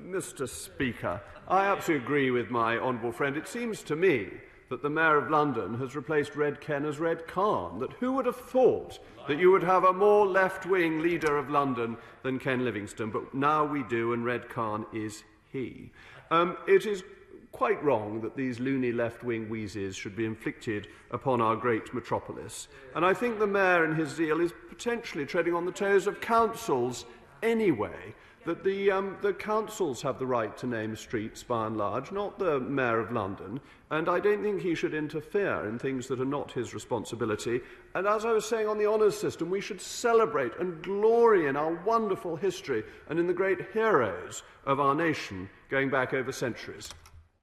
Mr. Speaker, I absolutely agree with my honourable friend. It seems to me that the Mayor of London has replaced Red Ken as Red Khan. That who would have thought that you would have a more left-wing leader of London than Ken Livingstone? But now we do, and Red Khan is he. It is quite wrong that these loony left-wing wheezes should be inflicted upon our great metropolis. And I think the Mayor, in his zeal, is potentially treading on the toes of councils anyway. That the councils have the right to name streets, by and large, not the Mayor of London, and I don't think he should interfere in things that are not his responsibility. And as I was saying on the honours system, we should celebrate and glory in our wonderful history and in the great heroes of our nation going back over centuries.